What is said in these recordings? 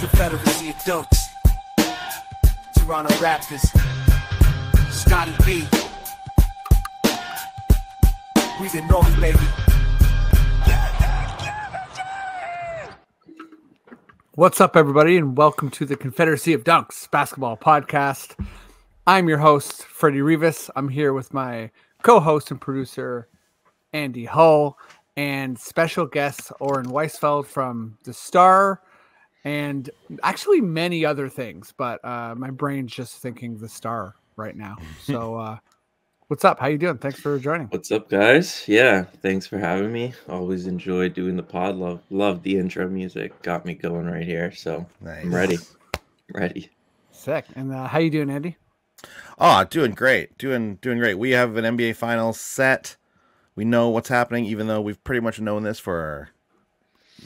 Confederacy of dunks. Toronto Raptors. Scotty B. WeTheNorth, baby. What's up, everybody, and welcome to the Confederacy of Dunks basketball podcast. I'm your host, Freddie Rivas. I'm here with my co-host and producer, Andy Hull, and special guest, Oren Weisfeld from The Star, and actually many other things, but my brain's just thinking The Star right now. So what's up? How you doing? Thanks for joining. What's up, guys? Yeah, thanks for having me. Always enjoy doing the pod. Love the intro music. Got me going right here. So nice. I'm ready. Sick. And how you doing, Andy? Oh, doing great. Doing great. We have an NBA Finals set. We know what's happening, even though we've pretty much known this for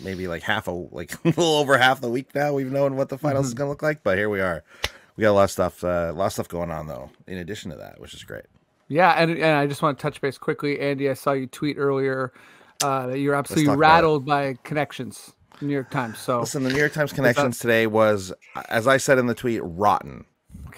maybe like a little over half the week now. We've known what the finals is going to look like, but here we are. We got a lot of stuff going on though, in addition to that, which is great. Yeah, and I just want to touch base quickly, Andy. I saw you tweet earlier that you're absolutely rattled by connections, New York Times. So listen, the New York Times connections today was, as I said in the tweet, rotten.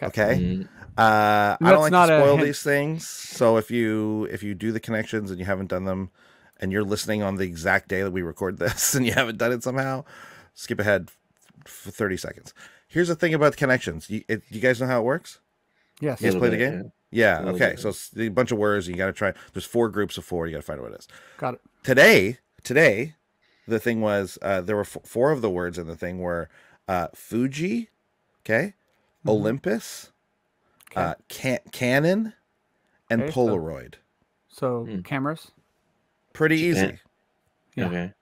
Okay. I don't like to spoil these things. So if you do the connections and you haven't done them, and you're listening on the exact day that we record this and you haven't done it somehow, skip ahead for 30 seconds. Here's the thing about the connections. You guys know how it works? Yes. You guys play the game? Yeah. Okay. So it's a bunch of words. You got to try. There's 4 groups of 4. You got to find out what it is. Got it. Today, the thing was there were 4 of the words in the thing were Fuji, okay, Olympus, Canon, and Polaroid. So cameras. Pretty easy. Yeah.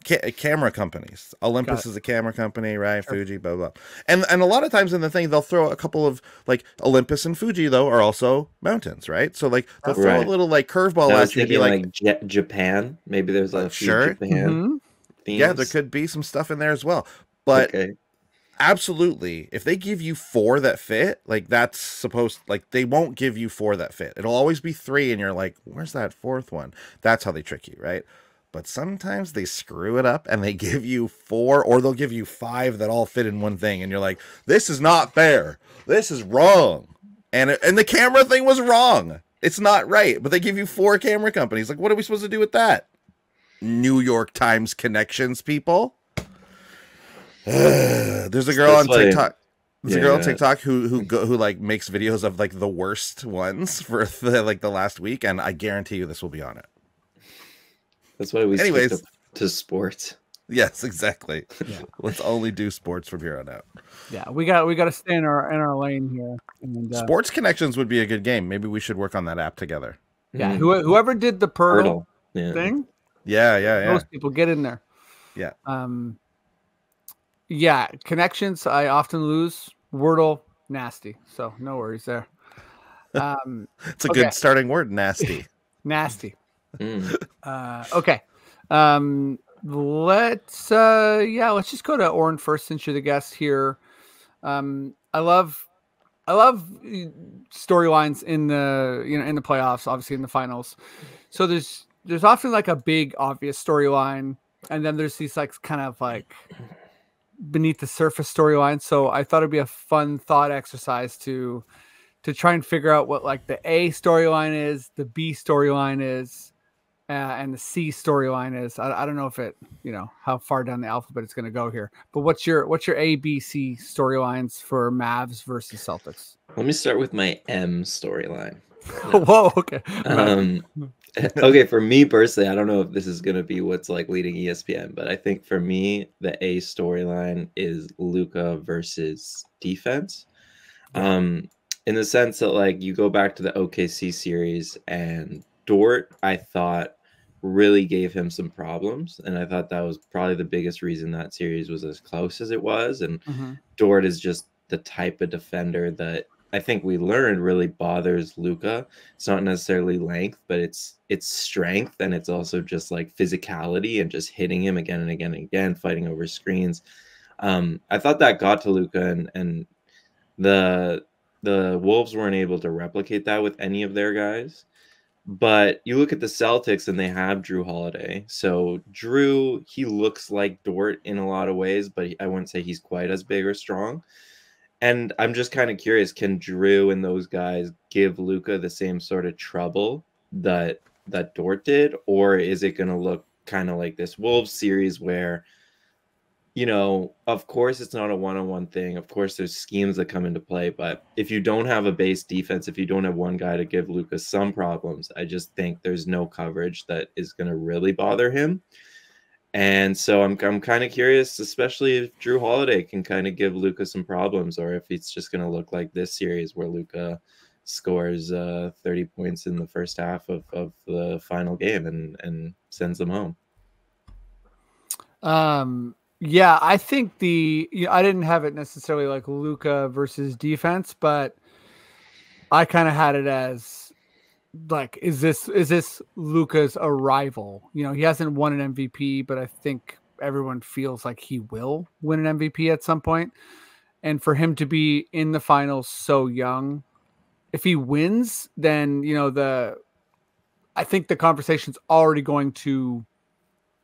Okay. Camera companies. Olympus is a camera company, right? Sure. Fuji, blah, blah. And a lot of times in the thing, they'll throw a couple of, like, Olympus and Fuji, though, are also mountains, right? So, like, they'll throw a little, like, curveball at you. Like Japan. Maybe there's a few Japan themes. Yeah, there could be some stuff in there as well. But absolutely, if they give you 4 that fit, like, that's supposed, like, they won't give you 4 that fit. It'll always be 3, and you're like, where's that 4th one? That's how they trick you, right? But sometimes they screw it up and they give you 4, or they'll give you 5 that all fit in one thing. And you're like, this is not fair. This is wrong. And the camera thing was wrong. It's not right. But they give you 4 camera companies. Like, what are we supposed to do with that? New York Times connections, people. There's a girl on TikTok. There's a girl on TikTok who like makes videos of like the worst ones for the last week. And I guarantee you this will be on it. That's why we switched to sports. Yes, exactly. Yeah. Let's only do sports from here on out. Yeah, we got to stay in our lane here. And, Sports Connections would be a good game. Maybe we should work on that app together. Yeah, whoever did the Purdle thing. Yeah. Most people get in there. Yeah. Yeah, connections I often lose. Wordle, nasty. So no worries there. It's a good starting word, nasty. Nasty. Okay. Let's just go to Oren first since you're the guest here. I love storylines in the in the playoffs, obviously in the finals. So there's often like a big obvious storyline, and then there's these like kind of like beneath the surface storylines. So I thought it'd be a fun thought exercise to try and figure out what like the A storyline is, the B storyline is, and the C storyline is. I don't know if it, how far down the alphabet it's going to go here. But what's your A, B, C storylines for Mavs versus Celtics? Let me start with my M storyline. Whoa, okay. Okay, for me personally, I don't know if this is going to be what's like leading ESPN, but I think for me, the A storyline is Luka versus defense. In the sense that like you go back to the OKC series and Dort, I thought really gave him some problems. And I thought that was probably the biggest reason that series was as close as it was. And Dort is just the type of defender that I think we learned really bothers Luka. It's not necessarily length, but it's strength, and it's also just like physicality and just hitting him again and again and again, fighting over screens. I thought that got to Luka, and the Wolves weren't able to replicate that with any of their guys. But you look at the Celtics and they have Drew Holiday. So Drew, he looks like Dort in a lot of ways, but I wouldn't say he's quite as big or strong. And I'm just kind of curious, can Drew and those guys give Luka the same sort of trouble that Dort did? Or is it going to look kind of like this Wolves series where, you know, of course it's not a one-on-one thing. Of course there's schemes that come into play, but if you don't have a base defense, if you don't have one guy to give Lucas some problems, I just think there's no coverage that is going to really bother him. And so I'm kind of curious, especially if Drew Holiday can kind of give Luka some problems, or if it's just going to look like this series where Luka scores 30 points in the first half of the final game and sends them home. Yeah, I think I didn't have it necessarily like Luka versus defense, but I kind of had it as like, is this Luka's arrival? You know, he hasn't won an MVP, but I think everyone feels like he will win an MVP at some point. And for him to be in the finals so young, if he wins, then, you know, I think the conversation's already going to,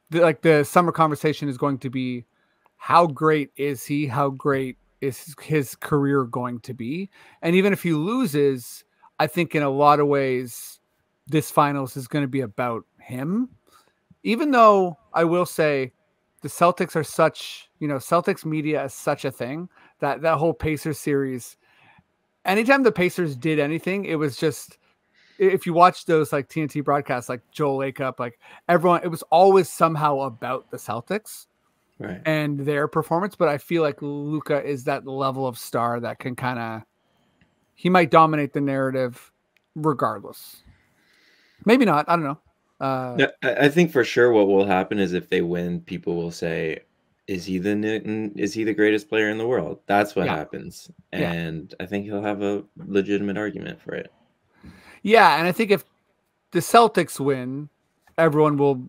the summer conversation is going to be, how great is he? How great is his career going to be? And even if he loses, I think in a lot of ways, this finals is going to be about him. Even though I will say the Celtics are such, you know, Celtics media is such a thing that whole Pacers series, anytime the Pacers did anything, it was just, if you watch those like TNT broadcasts, like Joel Lacob, like everyone, it was always somehow about the Celtics. Right. And their performance, but I feel like Luka is that level of star that can he might dominate the narrative regardless. Maybe not. I don't know. I think for sure what will happen is if they win, people will say, is he the greatest player in the world? That's what happens. And I think he'll have a legitimate argument for it. Yeah, and I think if the Celtics win, everyone will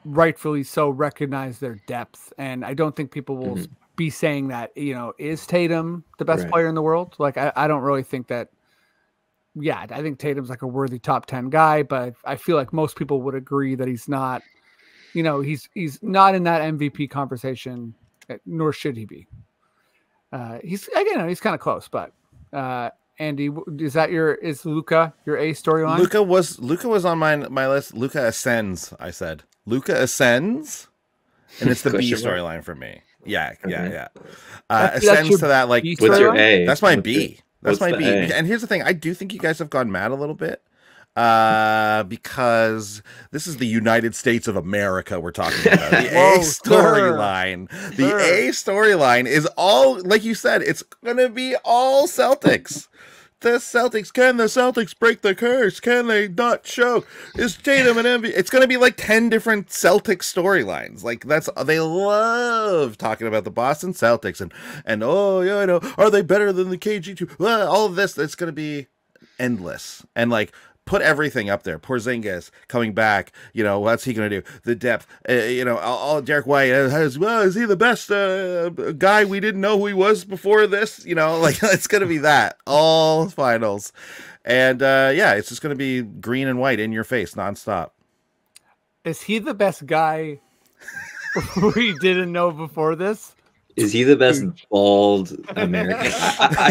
rightfully so recognize their depth, and I don't think people will be saying that, you know, is Tatum the best player in the world? Like I don't really think that. Yeah, I think Tatum's like a worthy top 10 guy, but I feel like most people would agree that he's not, you know, he's not in that MVP conversation, nor should he be. He's kind of close, but Andy, is Luka your A storyline? Luka was on my list. Luka ascends, I said. Luka ascends, and it's the B storyline for me. Yeah. Ascends to that, like, what's your A? That's my B. That's my B. And here's the thing: I do think you guys have gone mad a little bit, because this is the United States of America we're talking about. The A storyline. The A storyline is all, like you said, it's gonna be all Celtics. The Celtics, can the Celtics break the curse? Can they not choke? Is Tatum an MVP? It's going to be like 10 different Celtics storylines. Like, they love talking about the Boston Celtics and oh, yeah, I know. Are they better than the KG2? Well, all of this, it's going to be endless. And like, put everything up there. Porzingis coming back. You know, what's he going to do? The depth. You know, all Derek White has, well, is he the best guy we didn't know who he was before this? You know, like, it's going to be that. All finals. And, it's just going to be green and white in your face nonstop. Is he the best guy we didn't know before this? Is he the best bald American?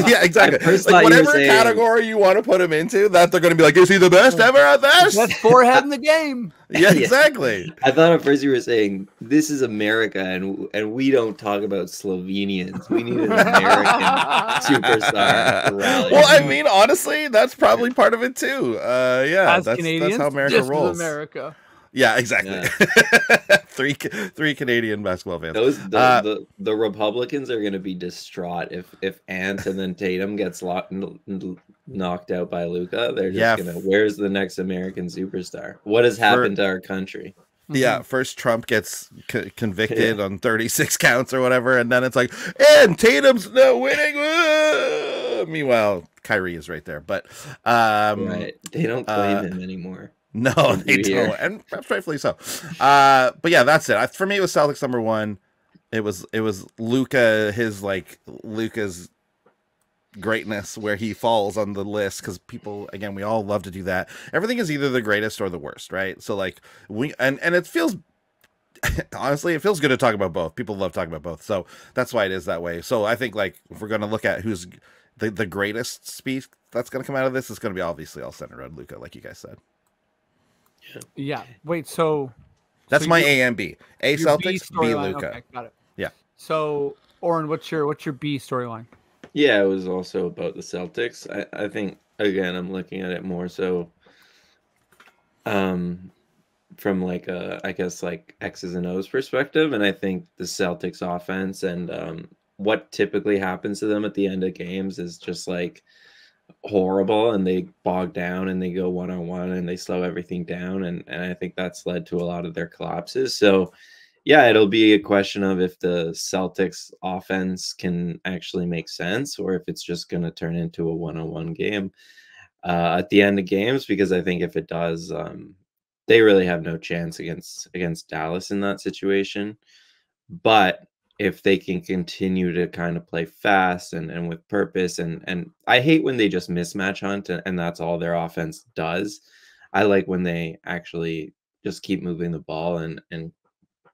Yeah, exactly. Like, whatever category you want to put him into, that they're going to be like, is he the best ever at this? Best forehead in the game. Yeah, exactly. I thought at first you were saying, this is America, and we don't talk about Slovenians. We need an American superstar. Well, I mean, honestly, that's probably part of it, too. That's how America rolls. America. Yeah, exactly. Yeah. three Canadian basketball fans. The Republicans are going to be distraught if Ant and then Tatum gets knocked out by Luka. They're just going to, where's the next American superstar? What has happened to our country? Yeah, first Trump gets convicted on 36 counts or whatever, and then it's like, and Tatum's not winning. Meanwhile, Kyrie is right there, but right, they don't claim him anymore. No, they don't, and rightfully so. But yeah, that's it. For me, it was Celtics number one. It was Luka. Luka's greatness where he falls on the list, because people, again, we all love to do that. Everything is either the greatest or the worst, right? So like and it feels honestly, it feels good to talk about both. People love talking about both, so that's why it is that way. So I think like if we're gonna look at who's the greatest speech that's gonna come out of this, it's gonna be obviously all centered around Luka, like you guys said. Yeah. Wait. So that's my A and B. A your Celtics, B Luka. Okay, got it. Yeah. So Oren, what's your B storyline? Yeah, it was also about the Celtics. I think again, I'm looking at it more so from like I guess like X's and O's perspective, and I think the Celtics offense and what typically happens to them at the end of games is just like horrible, and they bog down and they go one-on-one and they slow everything down, and I think that's led to a lot of their collapses. So yeah, it'll be a question of if the Celtics offense can actually make sense or if it's just going to turn into a one-on-one game at the end of games, because I think if it does, they really have no chance against Dallas in that situation. But if they can continue to kind of play fast and with purpose, and I hate when they just mismatch hunt and that's all their offense does. I like when they actually just keep moving the ball and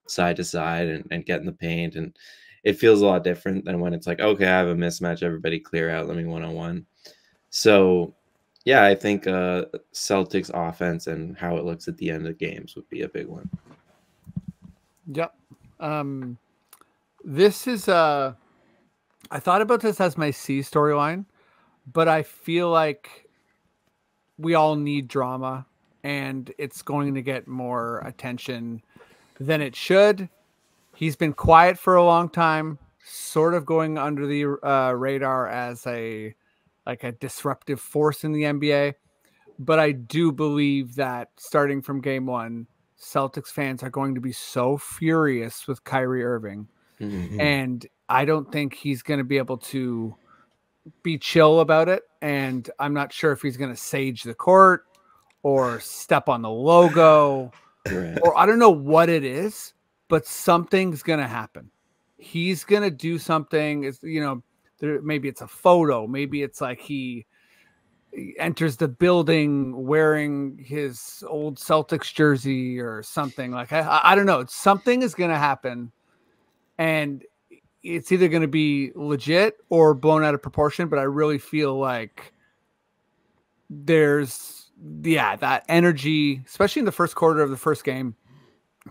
side to side and get in the paint, and it feels a lot different than when it's like, okay, I have a mismatch, everybody clear out, let me one-on-one. So yeah, I think Celtics offense and how it looks at the end of games would be a big one. Yep. This is I thought about this as my C storyline, but I feel like we all need drama and it's going to get more attention than it should. He's been quiet for a long time, sort of going under the radar as a disruptive force in the NBA. But I do believe that starting from game one, Celtics fans are going to be so furious with Kyrie Irving. Mm-hmm. And I don't think he's going to be able to be chill about it. And I'm not sure if he's going to sage the court or step on the logo, or I don't know what it is, but something's going to happen. He's going to do something. It's, maybe it's a photo. Maybe it's like he enters the building wearing his old Celtics jersey or something. Like, I don't know. Something is going to happen. And it's either going to be legit or blown out of proportion. But I really feel like there's, that energy, especially in the first quarter of the first game,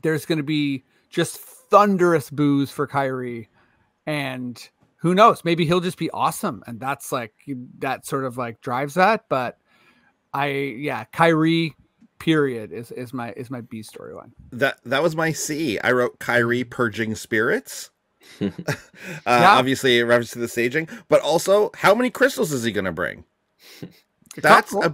there's going to be just thunderous boos for Kyrie. And who knows, maybe he'll just be awesome. And that's like, that sort of like drives that. But Kyrie period is my B storyline. That was my C. I wrote Kyrie purging spirits. Obviously in reference to the staging, but also how many crystals is he going to bring? That's a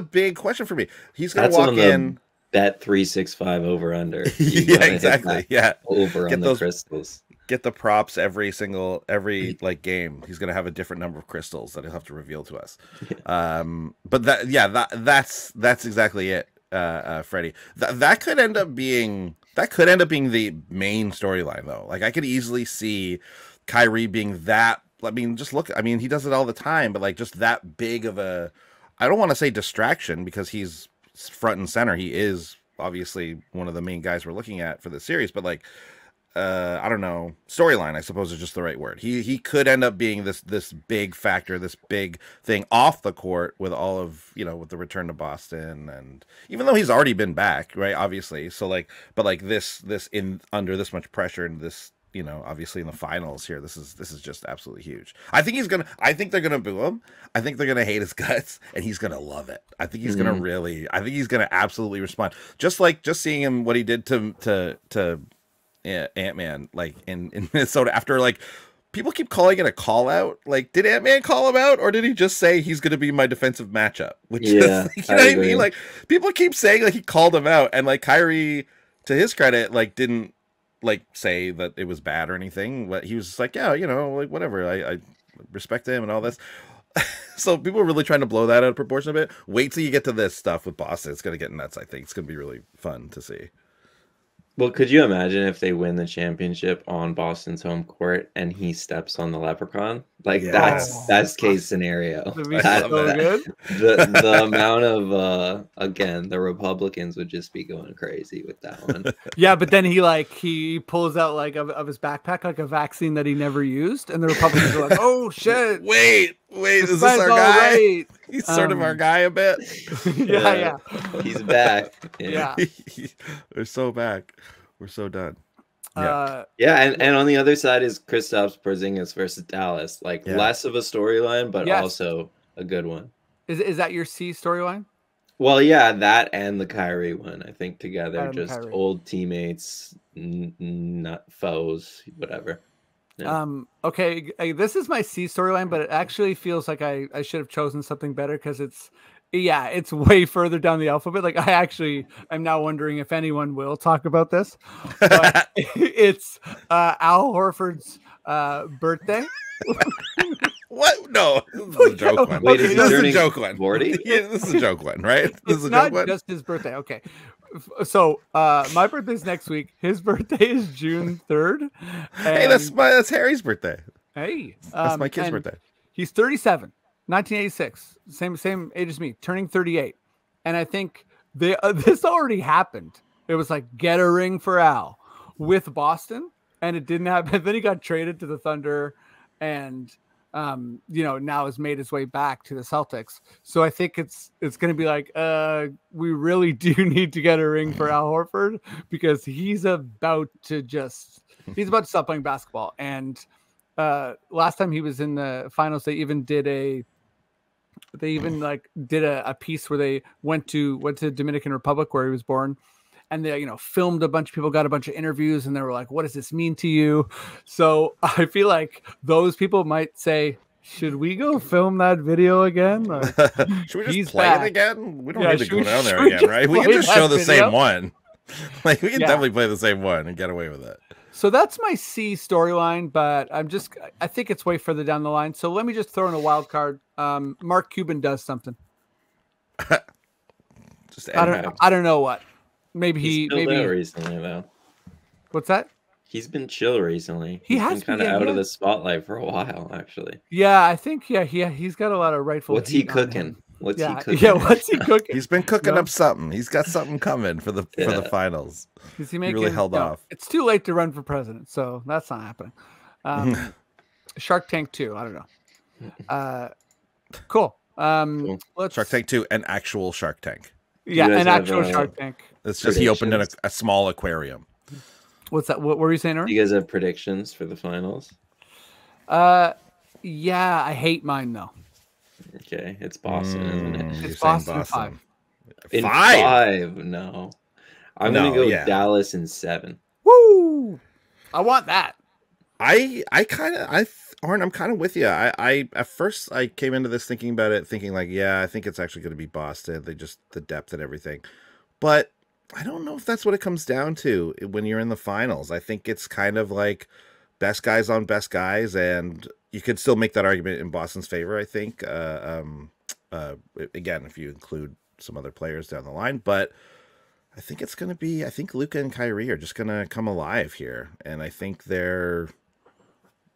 big question for me. He's going to walk in. Bet 365 over under. Yeah, exactly. Yeah. Over on the crystals. Get the props every like game. He's going to have a different number of crystals that he'll have to reveal to us. But that's exactly it, Freddie. That could end up being the main storyline though. Like I could easily see Kyrie being that. I mean, just look. I mean, he does it all the time, but like just that big of a. I don't want to say distraction because he's front and center. He is obviously one of the main guys we're looking at for the series, but like I don't know, storyline I suppose is just the right word. He could end up being this big factor, this big thing off the court with all of, with the return to Boston, and even though he's already been back, right, obviously, so like, but like this in under this much pressure and this, obviously in the finals here, this is just absolutely huge. I think they're gonna boo him. I think they're gonna hate his guts, and he's gonna love it. I think he's gonna absolutely respond. Just seeing him, what he did to Ant-Man, like in Minnesota, after like people keep calling it a call out. Like, did Ant-Man call him out, or did he just say he's gonna be my defensive matchup? Which is, you know what I mean? Like, people keep saying like he called him out, and like Kyrie, to his credit, like didn't like say that it was bad or anything, but he was just like, yeah, like whatever, I respect him and all this. So people are really trying to blow that out of proportion a bit. Wait till you get to this stuff with Boston. It's gonna get nuts. I think it's gonna be really fun to see. Well, could you imagine if they win the championship on Boston's home court and he steps on the leprechaun? Like that's best case scenario. That'd be so good. The amount of again, the Republicans would just be going crazy with that one. Yeah, but then he pulls out like of his backpack like a vaccine that he never used, and the Republicans are like, "Oh shit! Wait, is this our guy? Right. He's sort of our guy a bit." Yeah. He's back. Yeah. We're so back. We're so done. And on the other side is Kristaps Porzingis versus Dallas. Like less of a storyline, but also a good one. Is that your C storyline? Well, yeah, that and the Kyrie one. I think together, just old teammates, not foes, whatever. Yeah. Okay, this is my C storyline, but it actually feels like I should have chosen something better because it's way further down the alphabet. Like I'm now wondering if anyone will talk about this. But it's Al Horford's birthday. What? No, this is a joke one. Wait, this is a joke one. 40? Yeah, this is a joke one, right? This is a not joke one? just his birthday. Okay. So my birthday's next week. His birthday is June 3rd. Hey, that's Harry's birthday. Hey. That's my kid's birthday. He's 37, 1986. Same age as me, turning 38. And I think this already happened. It was like, get a ring for Al with Boston, and it didn't happen. Then he got traded to the Thunder, and now has made his way back to the Celtics. So I think it's going to be like, we really do need to get a ring for Al Horford because he's about to stop playing basketball. And last time he was in the finals, they even did a piece where they went to Dominican Republic where he was born. And they, filmed a bunch of people, got a bunch of interviews, and they were like, what does this mean to you? So I feel like those people might say, should we go film that video again? Like, should we just play it again? We don't need to go down there again, right? We can just show the same one. Like, we can definitely play the same one and get away with it. So that's my C storyline, but I think it's way further down the line. So let me just throw in a wild card. Mark Cuban does something. I don't know what. Maybe recently though. What's that? He's been chill recently. He's been kind of out of the spotlight for a while, actually. Yeah, I think he's got a lot of rightful. What's he cooking? What's he cooking? Yeah, what's he cooking? He's been cooking up something. He's got something coming for the finals. Is he really held off. It's too late to run for president, so that's not happening. Shark Tank 2, I don't know. Cool. Shark Tank 2, an actual Shark Tank. Yeah, an actual Shark Tank. It's just he opened in a small aquarium. What's that? What were you saying, Aaron? Do you guys have predictions for the finals? Yeah, I hate mine though. Okay, it's Boston, isn't it? It's Boston in 5. In 5? No. I'm gonna go Dallas in 7. Woo! I want that. Oren, I'm kind of with you. I at first I came into this thinking like, I think it's actually going to be Boston. The depth and everything. But I don't know if that's what it comes down to when you're in the finals. I think it's kind of like best guys on best guys, and you could still make that argument in Boston's favor, I think. Again, if you include some other players down the line, but I think it's going to be, I think Luka and Kyrie are just going to come alive here. And I think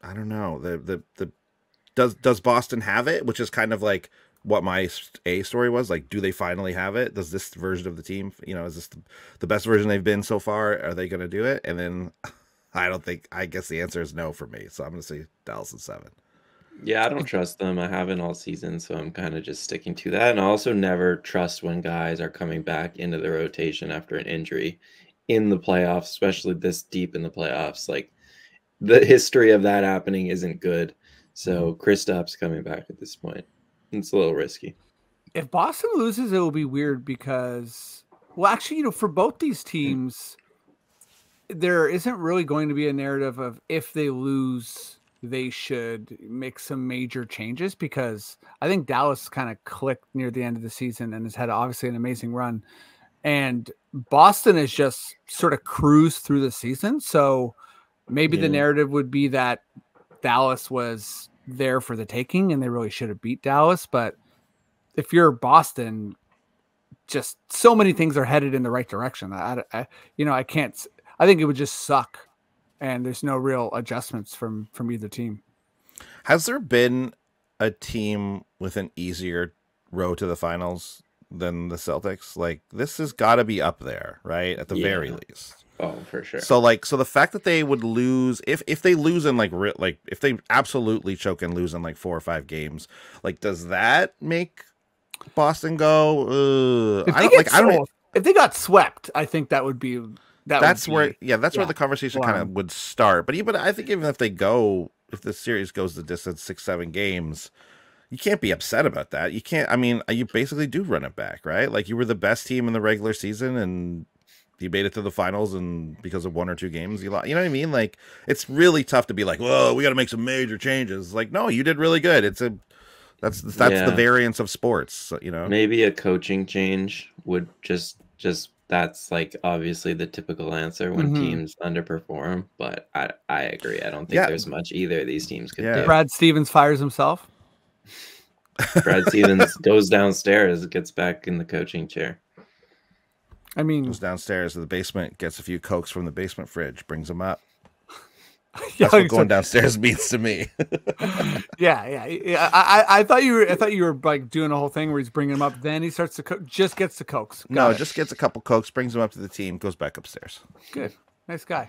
I don't know, does Boston have it? Which is kind of like what my A story was. Like, do they finally have it? Does this version of the team, is this the best version they've been so far? Are they going to do it? And then I guess the answer is no for me. So I'm going to say Dallas in 7. Yeah, I don't trust them. I haven't all season, so I'm kind of just sticking to that. And I also never trust when guys are coming back into the rotation after an injury in the playoffs, especially this deep in the playoffs. Like, the history of that happening isn't good. So Kristaps coming back at this point, it's a little risky. If Boston loses, it will be weird because, well, actually, for both these teams, there isn't really going to be a narrative of if they lose, they should make some major changes, because I think Dallas kind of clicked near the end of the season and has had obviously an amazing run. And Boston has just sort of cruised through the season. So maybe the narrative would be that Dallas was there for the taking and they really should have beat Dallas. But if you're Boston, just so many things are headed in the right direction. I think it would just suck. And there's no real adjustments from either team. Has there been a team with an easier road to the finals than the Celtics? Like, this has got to be up there, right? At the very least. Oh, for sure. So the fact that they would lose, if they lose in if they absolutely choke and lose in like 4 or 5 games, like, does that make Boston go? If they got swept, I think that would be that's where the conversation kind of would start. But I think even if the series goes the distance 6-7 games, you can't be upset about that. You can't. I mean, you basically do run it back, right? Like, you were the best team in the regular season and you made it to the finals, and because of 1 or 2 games you lost. You know what I mean? Like, it's really tough to be like, whoa, we got to make some major changes. Like, no, you did really good. That's the variance of sports, you know. Maybe a coaching change would just that's like obviously the typical answer when teams underperform, but I agree. I don't think there's much either of these teams could do. Brad Stevens fires himself. Brad Stevens goes downstairs, gets back in the coaching chair. I mean, goes downstairs to the basement, gets a few Cokes from the basement fridge, brings them up. That's what going downstairs means to me. Yeah. I thought you were like doing a whole thing where he's bringing them up. Then he starts to just gets the Cokes. Just gets a couple Cokes, brings them up to the team, goes back upstairs. Good, nice guy.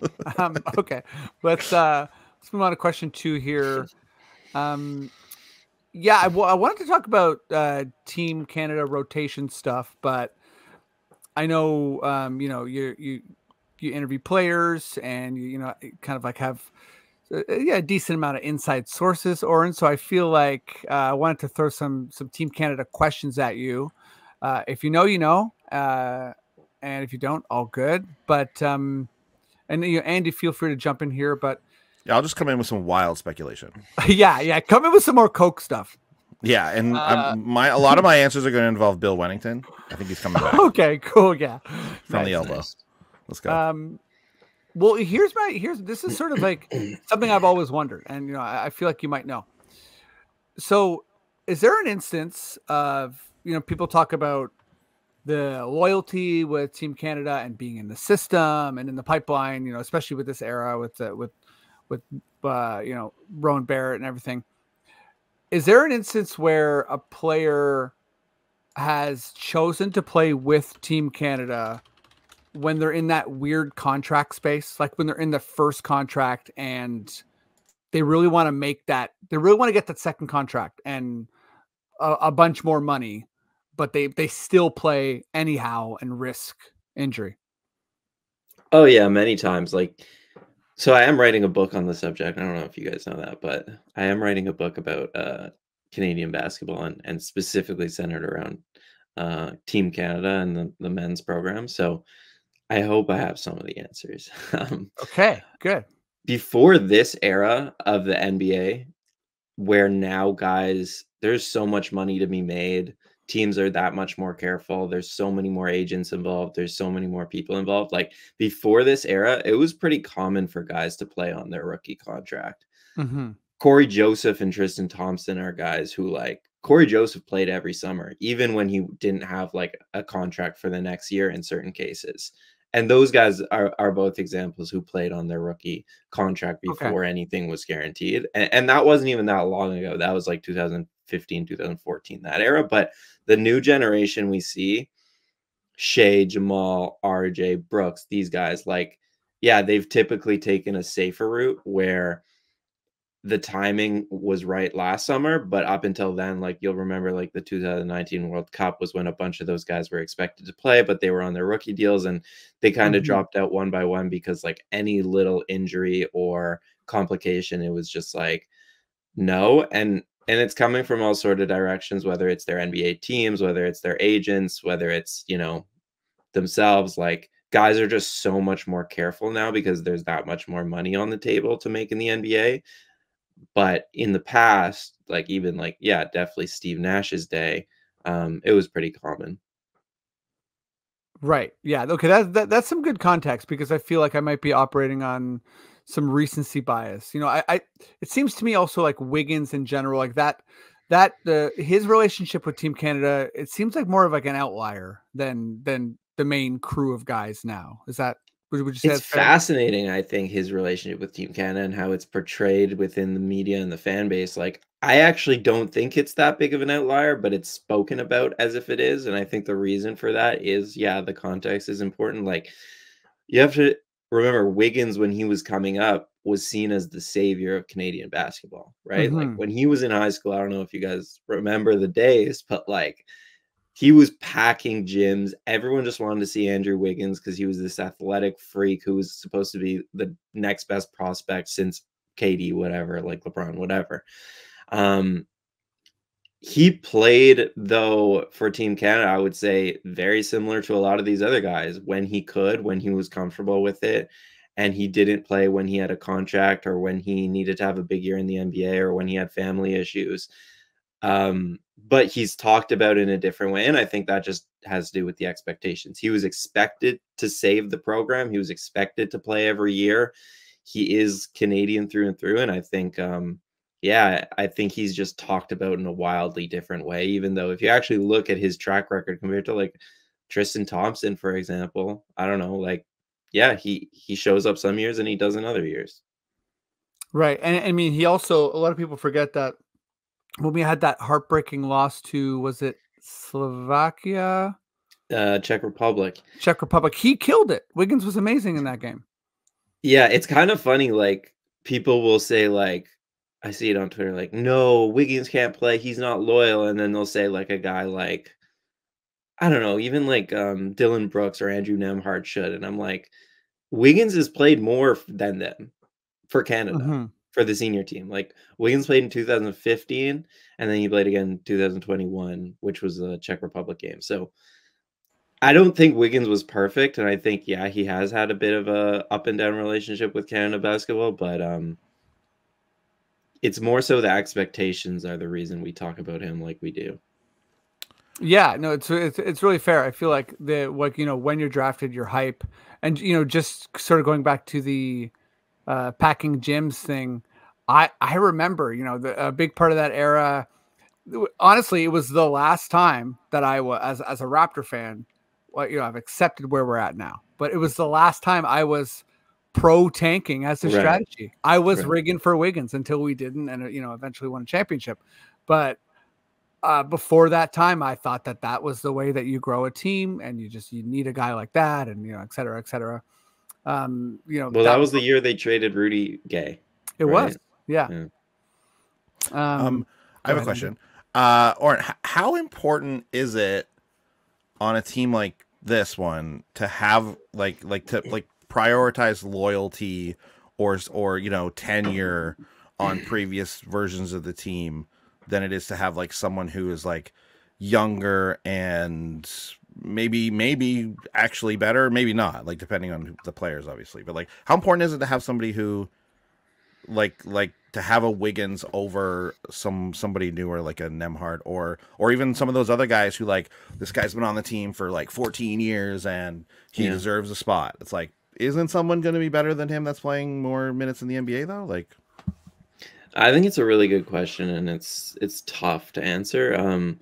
Okay, let's move on to question 2 here. I wanted to talk about Team Canada rotation stuff, but I know you interview players and you kind of like have a decent amount of inside sources, Oren. So I feel like I wanted to throw some Team Canada questions at you. If you know, and if you don't, all good. But and Andy, feel free to jump in here. But I'll just come in with some wild speculation. Come in with some more Coke stuff. Yeah, and a lot of my answers are going to involve Bill Wennington. I think he's coming back. Okay, cool. Yeah, from the elbow. Nice. Let's go. Well, this is sort of like something I've always wondered, and I feel like you might know. So, is there an instance of people talk about the loyalty with Team Canada and being in the system and in the pipeline, especially with this era with Rowan Barrett and everything. Is there an instance where a player has chosen to play with Team Canada when they're in that weird contract space, like when they're in the first contract and they really want to get that second contract and a bunch more money, but they still play anyhow and risk injury? Oh yeah, many times. So I am writing a book on the subject. I don't know if you guys know that, but I am writing a book about Canadian basketball and specifically centered around Team Canada and the men's program. So I hope I have some of the answers. Okay, good. Before this era of the NBA, where now there's so much money to be made. Teams are that much more careful. There's so many more agents involved. There's so many more people involved. Like before this era, it was pretty common for guys to play on their rookie contract. Mm-hmm. Corey Joseph and Tristan Thompson are guys who Corey Joseph played every summer, even when he didn't have a contract for the next year in certain cases. And those guys are both examples who played on their rookie contract before anything was guaranteed. And that wasn't even that long ago. That was 2015, 2014, that era. But the new generation we see, Shea, Jamal, RJ, Brooks, these guys, they've typically taken a safer route where the timing was right last summer, but up until then, you'll remember the 2019 World Cup was when a bunch of those guys were expected to play, but they were on their rookie deals and they kind of dropped out one by one because any little injury or complication, it was just no. And it's coming from all sort of directions, whether it's their NBA teams, whether it's their agents, whether it's, themselves. Guys are just so much more careful now because there's that much more money on the table to make in the NBA. But in the past, definitely Steve Nash's day, it was pretty common. Right. Yeah. Okay. That's some good context because I feel like I might be operating on some recency bias. It seems to me also Wiggins in general, his relationship with Team Canada, it seems more of an outlier than the main crew of guys now. Is that Would you say It's fascinating, I think, his relationship with Team Canada and how it's portrayed within the media and the fan base. Like, I actually don't think it's that big of an outlier, but it's spoken about as if it is. And I think the reason for that is, yeah, the context is important. Like, you have to remember Wiggins, when he was coming up, was seen as the savior of Canadian basketball, right? Like, when he was in high school, I don't know if you guys remember the days, but like, he was packing gyms. Everyone just wanted to see Andrew Wiggins because he was this athletic freak who was supposed to be the next best prospect since KD, whatever, like LeBron, whatever. He played, though, for Team Canada, I would say, very similar to a lot of these other guys when he could, when he was comfortable with it. And he didn't play when he had a contract or when he needed to have a big year in the NBA or when he had family issues. But he's talked about it in a different way. And I think that just has to do with the expectations. He was expected to save the program. He was expected to play every year. He is Canadian through and through. And I think, yeah, I think he's just talked about in a wildly different way, even though if you actually look at his track record compared to like Tristan Thompson, for example, I don't know, like, yeah, he shows up some years and he doesn't other years. Right. And I mean, he also, a lot of people forget that when we had that heartbreaking loss to, was it Slovakia? Czech Republic. Czech Republic. He killed it. Wiggins was amazing in that game. Yeah, it's kind of funny. Like, people will say, like, I see it on Twitter, like, no, Wiggins can't play. He's not loyal. And then they'll say, like, a guy like, I don't know, even like Dylan Brooks or Andrew Nemhard should. And I'm like, Wiggins has played more than them for Canada, for the senior team. Like, Wiggins played in 2015, and then he played again in 2021, which was the Czech Republic game. So I don't think Wiggins was perfect, and I think, yeah, he has had a bit of a up and down relationship with Canada basketball, but it's more so the expectations are the reason we talk about him like we do. Yeah, no, it's really fair. I feel like when you're drafted, you're hype, and just sort of going back to the packing gyms thing. I remember, a big part of that era. Honestly, it was the last time that I was as a Raptor fan. Well, I've accepted where we're at now, but it was the last time I was pro tanking as a strategy. I was rigging for Wiggins until we didn't, and eventually won a championship. But before that time, I thought that was the way that you grow a team, and you need a guy like that, and et cetera, et cetera. Well, that was the year they traded Rudy Gay. It was, yeah. I have a question. Oren, how important is it on a team like this one to have like prioritize loyalty or tenure on previous versions of the team than it is to have like someone who is like younger and maybe actually better, maybe not, like depending on the players, obviously. But like, how important is it to have somebody who like to have a Wiggins over somebody newer like a Nemhard or even some of those other guys who like, this guy's been on the team for like 14 years and he deserves a spot. It's like, isn't someone going to be better than him that's playing more minutes in the NBA though? Like, I think it's a really good question, and it's tough to answer.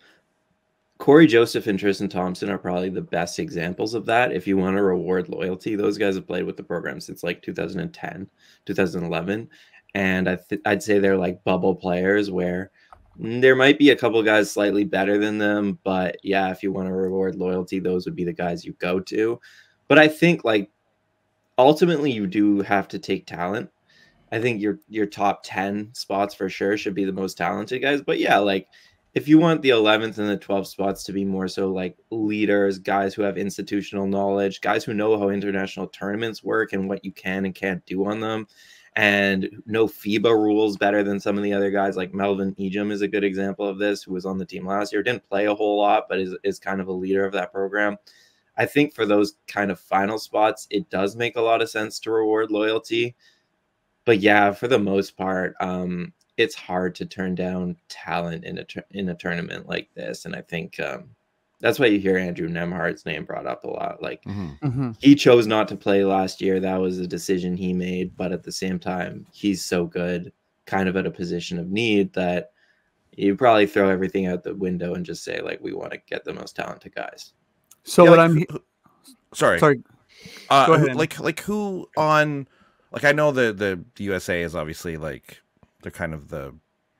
Corey Joseph and Tristan Thompson are probably the best examples of that. If you want to reward loyalty, those guys have played with the program since like 2010, 2011. And I'd say they're like bubble players where there might be a couple guys slightly better than them. But yeah, if you want to reward loyalty, those would be the guys you go to. But I think like ultimately you do have to take talent. I think your top 10 spots for sure should be the most talented guys. But yeah, like if you want the 11th and the 12th spots to be more so like leaders, guys who have institutional knowledge, guys who know how international tournaments work and what you can and can't do on them, and know FIBA rules better than some of the other guys, like Melvin Ejim is a good example of this, who was on the team last year, didn't play a whole lot, but is kind of a leader of that program. I think for those kind of final spots, it does make a lot of sense to reward loyalty. But yeah, for the most part, it's hard to turn down talent in a tournament like this. And I think that's why you hear Andrew Nemhard's name brought up a lot. Like he chose not to play last year. That was a decision he made. But at the same time, he's so good, kind of at a position of need, that you probably throw everything out the window and just say, like, we want to get the most talented guys. So what I'm... Sorry. Go ahead. Like who on, like, I know the USA is obviously like they're kind of the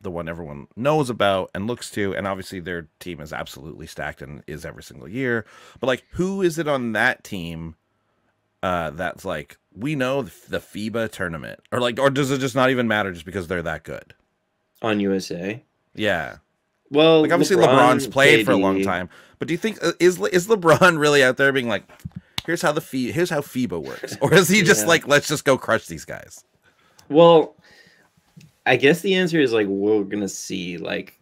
one everyone knows about and looks to, and obviously their team is absolutely stacked and is every single year. But like, who is it on that team that's like, we know the FIBA tournament, or like, or does it just not even matter just because they're that good On USA? Yeah. Well, like obviously LeBron's played for a long time, but do you think is LeBron really out there being like, here's how FIBA works, or is he just like, let's just go crush these guys? Well, I guess the answer is like, we're gonna see. Like,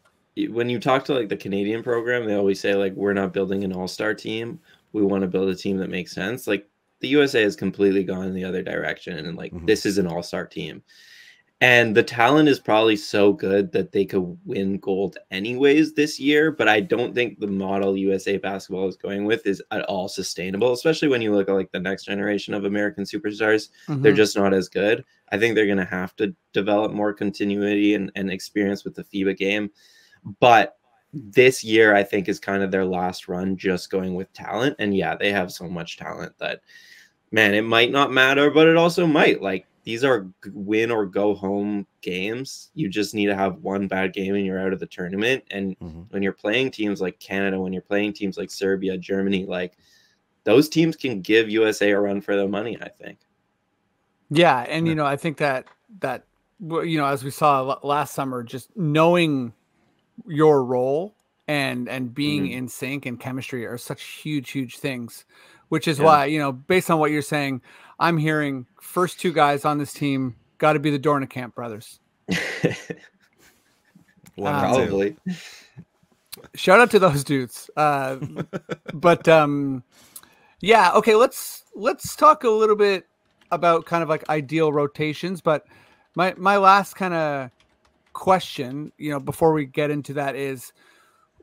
when you talk to like the Canadian program, they always say like, we're not building an all-star team. We want to build a team that makes sense. Like, the USA has completely gone in the other direction, and like, this is an all-star team. And the talent is probably so good that they could win gold anyways this year. But I don't think the model USA basketball is going with is at all sustainable, especially when you look at like the next generation of American superstars. They're just not as good. I think they're going to have to develop more continuity and experience with the FIBA game. But this year, I think, is kind of their last run just going with talent. And yeah, they have so much talent that, man, it might not matter, but it also might. Like, these are win or go home games. You just need to have one bad game and you're out of the tournament. And when you're playing teams like Canada, when you're playing teams like Serbia, Germany, like, those teams can give USA a run for their money, I think. Yeah. And, you know, I think that, you know, as we saw last summer, just knowing your role and being in sync and chemistry are such huge things, which is why, you know, based on what you're saying, I'm hearing first two guys on this team got to be the Dornicamp brothers. Probably. Shout out to those dudes. But yeah, okay, let's talk a little bit about kind of like ideal rotations. But my last kind of question, you know, before we get into that is,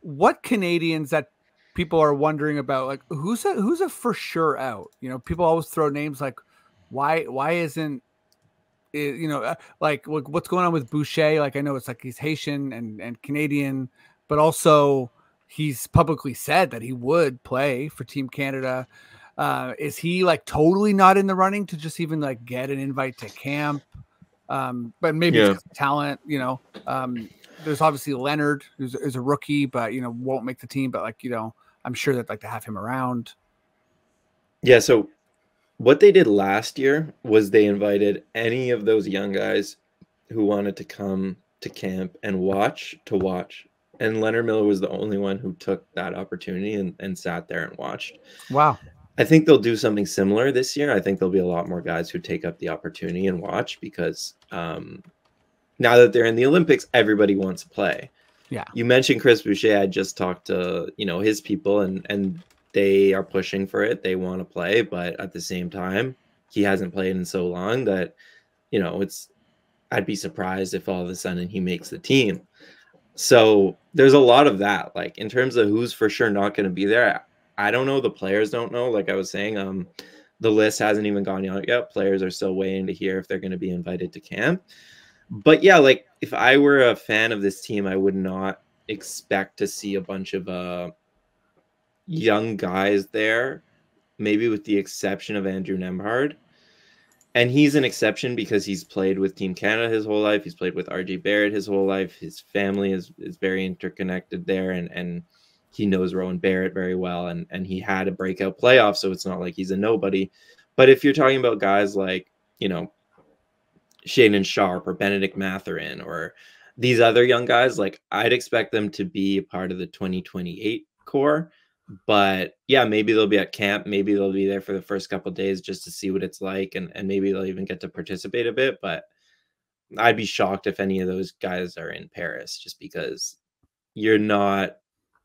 what Canadians that people are wondering about, like who's a for sure out? You know, people always throw names like, why isn't it, you know, like what's going on with Boucher? Like, I know it's like he's Haitian and Canadian, but also he's publicly said that he would play for Team Canada. Is he like totally not in the running to just even like get an invite to camp? But maybe it's talent, you know. There's obviously Leonard, who's a rookie, but, you know, won't make the team. But, like, you know, I'm sure that like to have him around. Yeah. So what they did last year was they invited any of those young guys who wanted to come to camp and watch. And Leonard Miller was the only one who took that opportunity and sat there and watched. Wow. I think they'll do something similar this year. I think there'll be a lot more guys who take up the opportunity and watch, because now that they're in the Olympics, everybody wants to play. Yeah. You mentioned Chris Boucher. I just talked to, you know, his people, and they are pushing for it. They want to play, but at the same time, he hasn't played in so long that, you know, I'd be surprised if all of a sudden he makes the team. So there's a lot of that. Like, in terms of who's for sure not going to be there, I don't know. The players don't know. Like I was saying, the list hasn't even gone out yet. Players are still waiting to hear if they're going to be invited to camp. But yeah, like, if I were a fan of this team, I would not expect to see a bunch of young guys there, maybe with the exception of Andrew Nembhard. And he's an exception because he's played with Team Canada his whole life. He's played with RJ Barrett his whole life. His family is very interconnected there, and he knows Rowan Barrett very well, and he had a breakout playoff, so it's not like he's a nobody. But if you're talking about guys like, you know, Shaedon Sharp or Benedict Mathurin or these other young guys, like, I'd expect them to be a part of the 2028 core. But yeah, maybe they'll be at camp. Maybe they'll be there for the first couple of days just to see what it's like, and maybe they'll even get to participate a bit. But I'd be shocked if any of those guys are in Paris, just because you're not.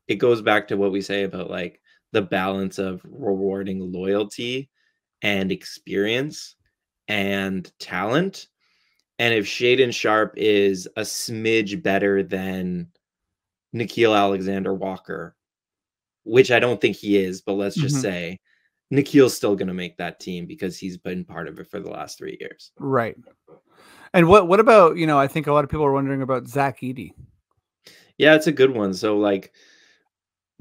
It goes back to what we say about like the balance of rewarding loyalty and experience and talent. And if Shaedon Sharp is a smidge better than Nickeil Alexander-Walker, which I don't think he is, but let's just say Nikhil's still going to make that team because he's been part of it for the last 3 years. Right. And what about, you know, I think a lot of people are wondering about Zach Edey. Yeah, it's a good one. So like,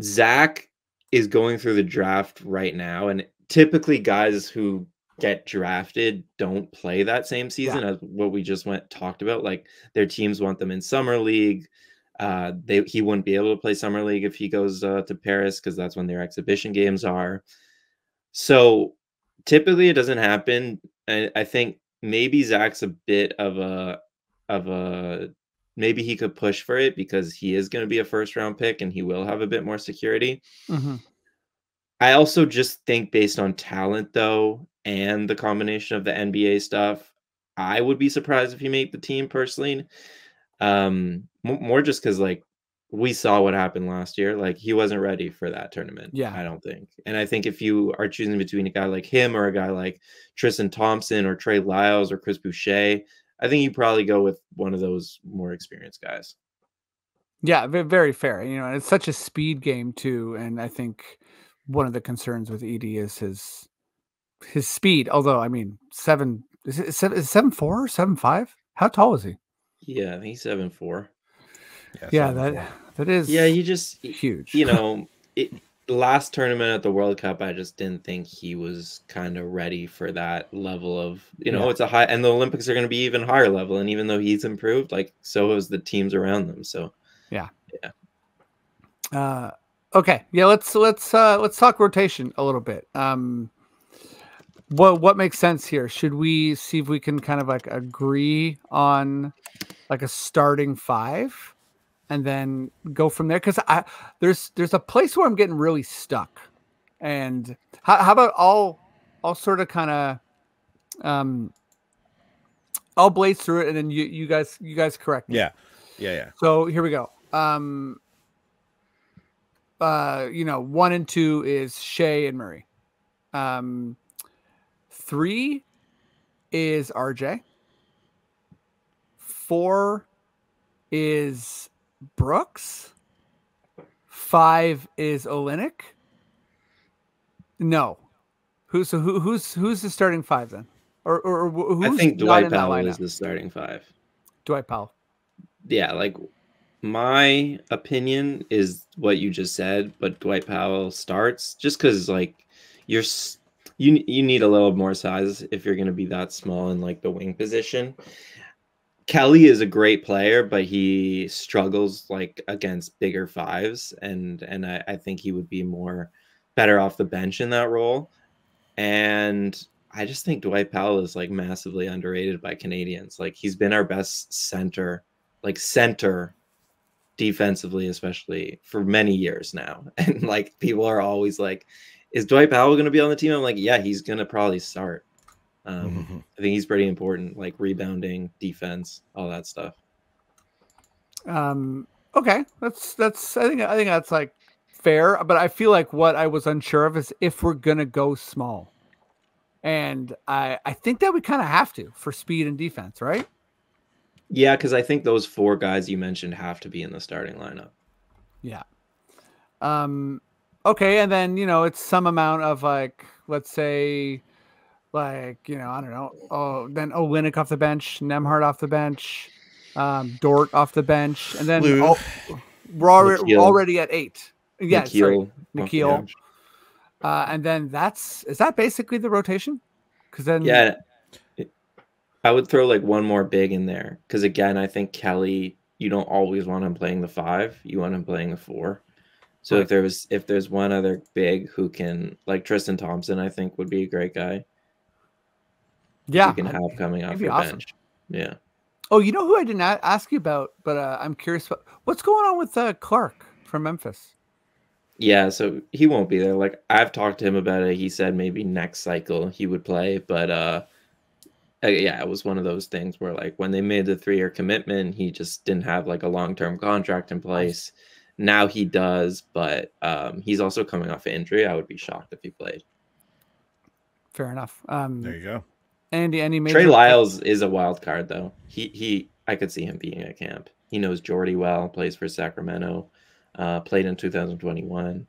Zach is going through the draft right now, and typically guys who get drafted don't play that same season as what we just talked about. Like their teams want them in summer league. He wouldn't be able to play summer league if he goes to Paris because that's when their exhibition games are. So typically it doesn't happen. I think maybe Zach's a bit of a maybe he could push for it because he is going to be a first round pick and he will have a bit more security. Mm-hmm. I also just think based on talent though, and the combination of the NBA stuff, I would be surprised if he made the team personally. More just because like we saw what happened last year. Like he wasn't ready for that tournament. Yeah. I don't think. And I think if you are choosing between a guy like him or a guy like Tristan Thompson or Trey Lyles or Chris Boucher, I think you probably go with one of those more experienced guys. Yeah, very fair. You know, it's such a speed game too, and I think one of the concerns with Edie is his speed. Although, I mean, is it 7'4" or 7'5"? How tall is he? Yeah, I think he's 7'4". Yeah, that is. Yeah, he just huge. You know, last tournament at the World Cup, I just didn't think he was kind of ready for that level of, it's a high, and the Olympics are going to be even higher level. And even though he's improved, like so has the teams around them. So yeah. Yeah. Okay. Yeah. Let's talk rotation a little bit. What makes sense here? Should we see if we can kind of like agree on like a starting five and then go from there? Because there's a place where I'm getting really stuck. And how about I'll sort of kind of I'll blaze through it and then you guys correct me. Yeah. So here we go. 1 and 2 is Shea and Murray. 3 is RJ. 4 is Brooks. 5 is Olynyk. No. Who's the starting 5 then? Or who's I think not Dwight in that Powell lineup? is the starting 5. Dwight Powell. Yeah, like my opinion is what you just said, but Dwight Powell starts just because like you need a little more size if you're going to be that small in like the wing position. Kelly is a great player, but he struggles like against bigger fives, and I think he would be better off the bench in that role. And I just think Dwight Powell is like massively underrated by Canadians. Like he's been our best center defensively, especially for many years now. And like people are always like, is Dwight Powell going to be on the team? I'm like, yeah, he's going to probably start. I think he's pretty important, like rebounding, defense, all that stuff. Okay, that's I think that's like fair, but I feel like what I was unsure of is if we're gonna go small, and I think that we kind of have to for speed and defense, right? Yeah, because I think those 4 guys you mentioned have to be in the starting lineup. Yeah. Okay, and then it's some amount of like, let's say, like I don't know. Oh, then Olynyk off the bench, Nembhard off the bench, Dort off the bench, and then we're already at 8. Yeah, Nikhil. And then is that basically the rotation? Because then I would throw like one more big in there because again, I think Kelly, you don't always want him playing the 5. You want him playing the 4. So right. if there's one other big who can, like Tristan Thompson, I think would be a great guy. Yeah, you can have coming off your bench. Yeah. Oh, you know who I didn't ask you about, but I'm curious about what's going on with Clark from Memphis. Yeah, so he won't be there. Like I've talked to him about it. He said maybe next cycle he would play, but yeah, it was one of those things where like when they made the 3-year commitment, he just didn't have like a long-term contract in place. Now he does, but he's also coming off an injury. I would be shocked if he played. Fair enough. There you go. Andy, any major... Trey Lyles is a wild card though. I could see him being at camp. He knows Jordy well, plays for Sacramento, played in 2021.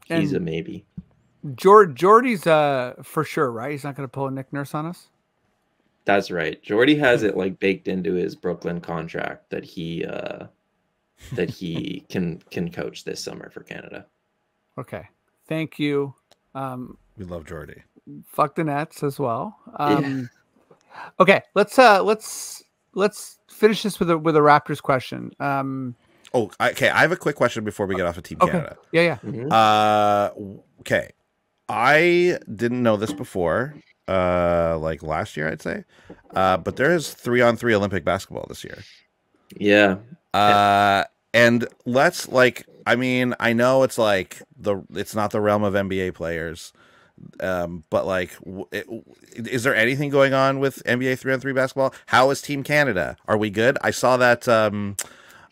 He's a maybe. Jordy's for sure, right? He's not going to pull a Nick Nurse on us. That's right. Jordy has it like baked into his Brooklyn contract that he can coach this summer for Canada. Okay. Thank you We love Jordy. Fuck the Nets as well. Yeah. Okay, let's finish this with a Raptors question. Okay. I have a quick question before we get off of Team Okay. Canada. Yeah. Okay. I didn't know this before, like last year, I'd say. But there is 3-on-3 Olympic basketball this year. Yeah. And let's I mean, I know it's like it's not the realm of NBA players, but like, is there anything going on with NBA 3-on-3 basketball? How is Team Canada? Are we good? I saw that.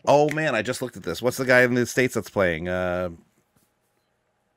Oh man, I just looked at this. What's the guy in the States that's playing?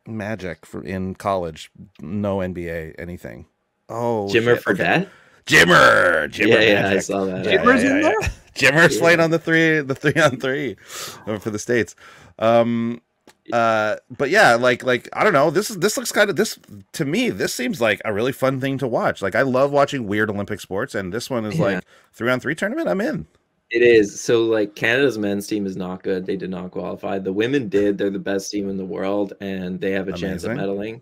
Magic in college, no NBA anything. Oh, Jimmer shit. Fredette? Okay. Jimmer. Yeah, Magic. I saw that. Jimmer's in there? Jimmer's playing on the 3-on-3 for the States. But yeah, like I don't know. This looks kind of to me. This seems like a really fun thing to watch. Like I love watching weird Olympic sports, and this one is like 3-on-3 tournament. I'm in. It is. So like Canada's men's team is not good. They did not qualify. The women did. They're the best team in the world, and they have a chance at medaling.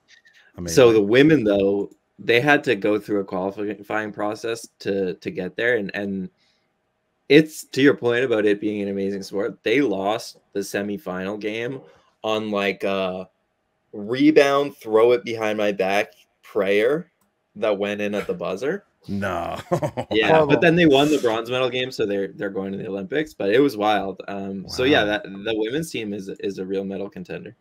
So the women though, they had to go through a qualifying process to get there, and it's to your point about it being an amazing sport. They lost the semifinal game on like a rebound, throw it behind my back prayer that went in at the buzzer. No. Yeah, Horrible. but then they won the bronze medal game, so they're going to the Olympics. But it was wild. So yeah, that the women's team is a real medal contender.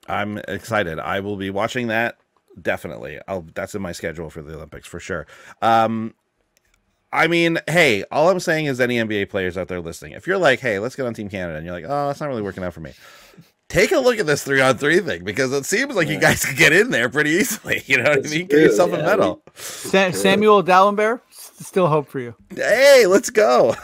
I'm excited. I will be watching that. Definitely. That's in my schedule for the Olympics for sure. I mean, hey, all I'm saying is any NBA players out there listening, if you're like, hey, let's get on Team Canada, and you're like, oh, it's not really working out for me, take a look at this 3-on-3 thing, because it seems like you guys can get in there pretty easily. You know what I mean? Get yourself a medal. Samuel Dallenberg, still hope for you. Hey, let's go.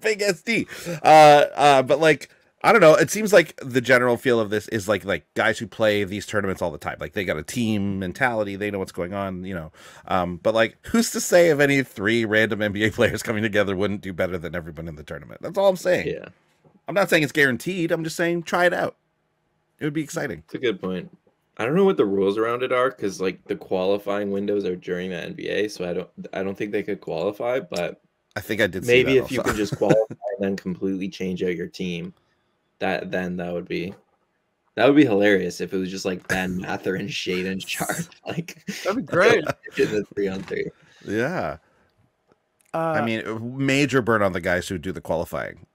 Big SD. But like, I don't know. It seems like the general feel of this is like guys who play these tournaments all the time. Like they got a team mentality. They know what's going on, you know. But like, who's to say if any 3 random NBA players coming together wouldn't do better than everyone in the tournament? That's all I'm saying. Yeah. I'm not saying it's guaranteed. I'm just saying try it out. It would be exciting. It's a good point. I don't know what the rules around it are, because like the qualifying windows are during the NBA, so I don't think they could qualify. But I think I did. Maybe see that if you also. could just qualify and then completely change out your team, that would be hilarious if it was just like Ben Mather and Shaden Sharp. Like That'd be great. in the 3-on-3. Yeah. I mean, major burn on the guys who do the qualifying.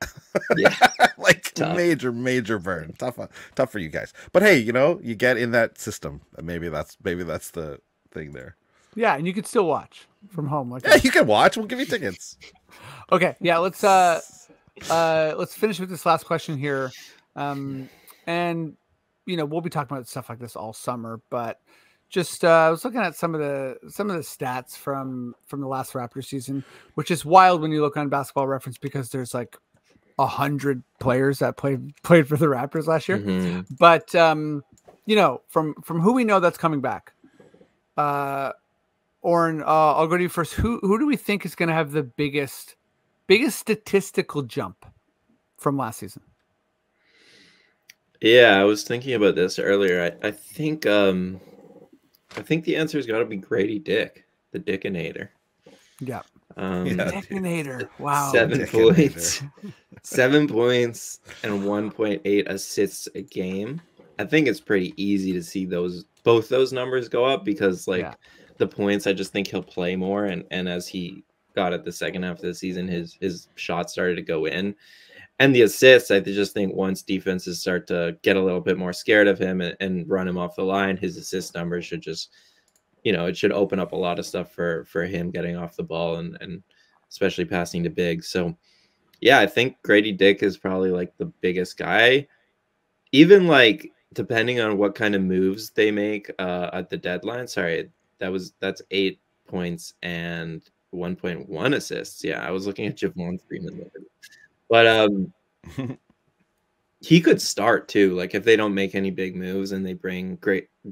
Yeah. Like Tough. major burn. Tough for you guys. But hey, you know, you get in that system. Maybe that's the thing there. Yeah, and you could still watch from home. Like Yeah, you can watch. We'll give you tickets. Okay, yeah, let's finish with this last question here. And you know, we'll be talking about stuff like this all summer, but just I was looking at some of the stats from the last Raptors season, which is wild when you look on Basketball Reference, because there's like 100 players that played for the Raptors last year. Mm-hmm. But you know, from who we know that's coming back, Oren, I'll go to you first. Who do we think is going to have the biggest statistical jump from last season? Yeah, I was thinking about this earlier. I think the answer's got to be Grady Dick, the Dickinator. Yeah. Yeah, Dickinator. Wow. 7 points. 7 points and 1.8 assists a game. I think it's pretty easy to see both those numbers go up, because the points, I just think he'll play more, and as he got at the second half of the season, his shots started to go in. And the assists, I just think once defenses start to get a little bit more scared of him and run him off the line, his assist numbers should just, you know, it should open up a lot of stuff for him getting off the ball and especially passing to big. So yeah, I think Grady Dick is probably like the biggest guy. Even like depending on what kind of moves they make at the deadline. Sorry, that's 8 points and 1.1 assists. Yeah, I was looking at Javon Freeman, but he could start too. Like if they don't make any big moves and they bring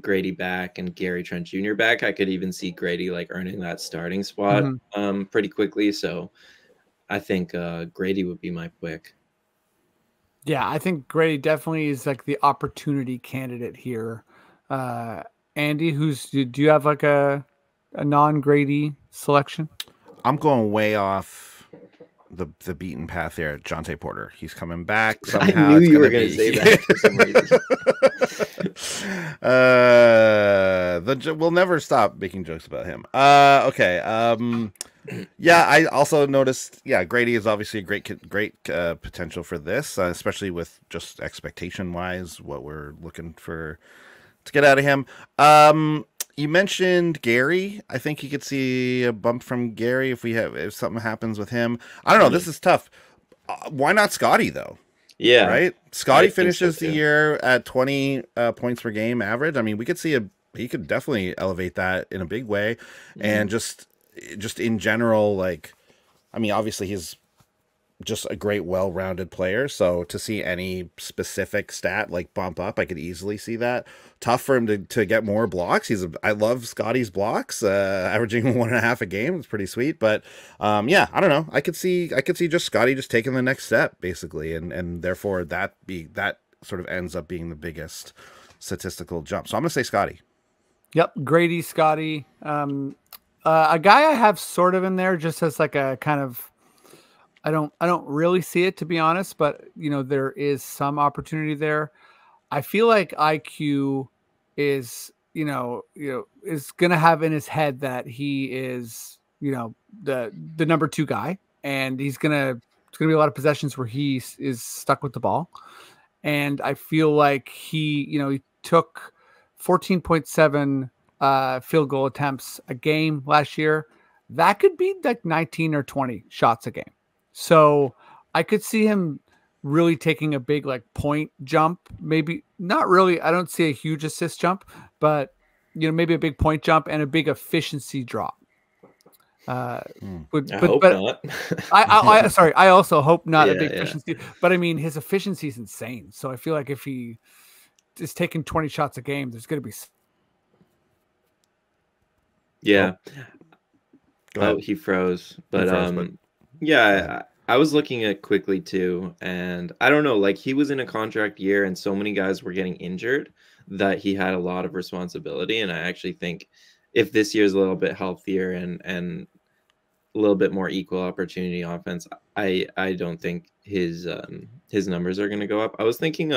Grady back and Gary Trent Jr. back, I could even see Grady like earning that starting spot pretty quickly. So I think Grady would be my pick. Yeah, I think Grady definitely is like the opportunity candidate here. Andy, do you have like a non-Grady selection? I'm going way off the beaten path there. Jonte Porter, he's coming back somehow. I knew it's you were going to say that for some reason. We'll never stop making jokes about him. Okay. Yeah, I also noticed. Yeah, Grady is obviously a great potential for this, especially with just expectation wise, what we're looking for to get out of him. You mentioned Gary. I think you could see a bump from Gary if something happens with him. I don't know. This is tough. Why not Scotty though? Yeah, right. Scotty finishes the year at 20 points per game average. I mean, we could see he could definitely elevate that in a big way, and just in general, like, I mean, obviously he's just a great, well-rounded player. So to see any specific stat like bump up, I could easily see that. Tough for him to get more blocks. I love Scotty's blocks, averaging 1.5 a game. It's pretty sweet. But yeah, I don't know. I could see just Scotty just taking the next step basically, and therefore that sort of ends up being the biggest statistical jump. So I'm gonna say Scotty. Yep, Grady, Scotty. A guy I have sort of in there just as like a kind of. I don't really see it, to be honest, but there is some opportunity there. I feel like IQ is is gonna have in his head that he is the number 2 guy, and it's gonna be a lot of possessions where he is stuck with the ball, and I feel like he took 14.7 field goal attempts a game last year. That could be like 19 or 20 shots a game. So I could see him really taking a big like point jump, maybe not really. I don't see a huge assist jump, but maybe a big point jump and a big efficiency drop. I hope not. I also hope not a big efficiency, but I mean his efficiency is insane. So I feel like if he is taking 20 shots a game, there's going to be. Yeah. Oh, he froze. But yeah, I was looking at quickly too, and I don't know, like he was in a contract year and so many guys were getting injured that he had a lot of responsibility. And I actually think if this year's a little bit healthier and a little bit more equal opportunity offense, I don't think his numbers are going to go up. I was thinking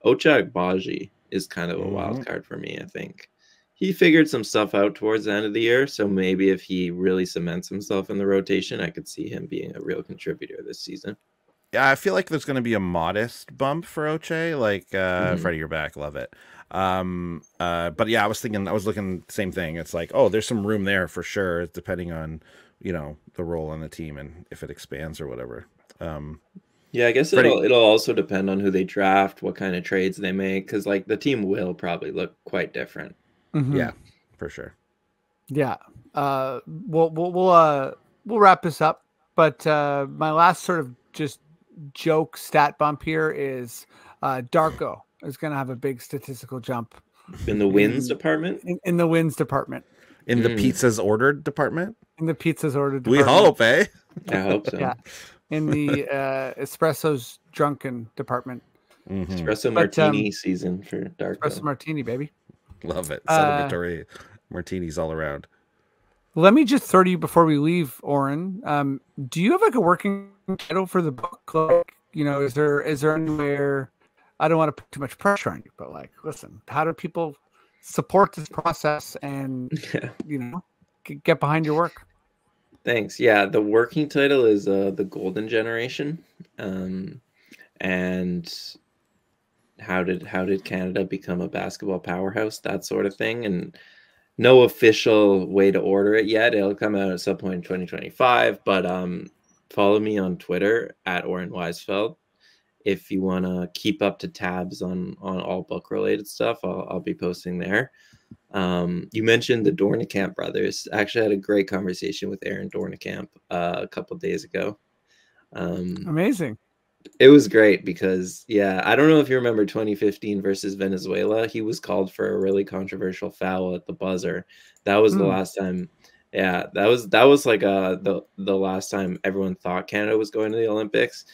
Ochai Baji is kind of a wild card for me. I think he figured some stuff out towards the end of the year. So maybe if he really cements himself in the rotation, I could see him being a real contributor this season. Yeah, I feel like there's going to be a modest bump for Ochai. Like, Freddie, you're back. Love it. But yeah, I was looking same thing. It's like, oh, there's some room there for sure, depending on, the role on the team and if it expands or whatever. Yeah, I guess it'll also depend on who they draft, what kind of trades they make. Cause like the team will probably look quite different. Yeah, for sure. Yeah. We'll wrap this up, but my last sort of just joke stat bump here is Darko is going to have a big statistical jump in the wins department. In the wins department. In the pizzas ordered department. In the pizzas ordered department. We hope, eh? I hope so. Yeah. In the espressos drunken department. Espresso martini season for Darko. Espresso martini, baby. Love it. Celebratory martinis all around. Let me just throw to you before we leave, Oren. Do you have like a working title for the book? Like, is there anywhere? I don't want to put too much pressure on you, but like, listen, how do people support this process and get behind your work? Thanks. Yeah, the working title is the Golden Generation, and how did Canada become a basketball powerhouse, that sort of thing. And no official way to order it yet. It'll come out at some point in 2025, but follow me on Twitter at Oren Weisfeld if you want to keep up to tabs on all book related stuff. I'll be posting there. You mentioned the Dornekamp brothers. I actually had a great conversation with Aaron Dornekamp a couple of days ago. Amazing. It was great because, I don't know if you remember 2015 versus Venezuela. He was called for a really controversial foul at the buzzer. That was the last time. Yeah, that was like the last time everyone thought Canada was going to the Olympics.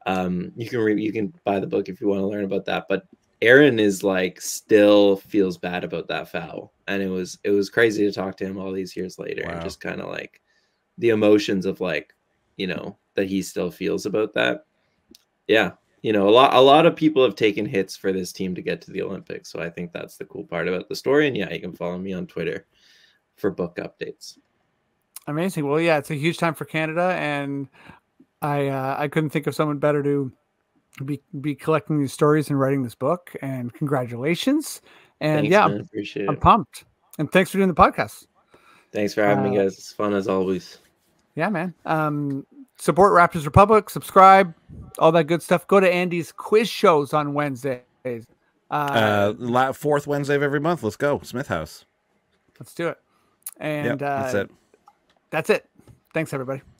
You can buy the book if you want to learn about that. But Aaron is like still feels bad about that foul, and it was crazy to talk to him all these years later, and just kind of like the emotions of like, you know, that he still feels about that. Yeah, you know, a lot of people have taken hits for this team to get to the Olympics, so I think that's the cool part about the story. And yeah, you can follow me on Twitter for book updates. Amazing. Well, yeah, it's a huge time for Canada, and I couldn't think of someone better to be collecting these stories and writing this book. And congratulations. And Thanks, man. Appreciate it. I'm pumped. And thanks for doing the podcast. Thanks for having me, guys. It's fun as always. Yeah, man. Support Raptors Republic, subscribe, all that good stuff. Go to Andy's quiz shows on Wednesdays. Fourth Wednesday of every month. Let's go. Smith House. Let's do it. And that's it. That's it. Thanks, everybody.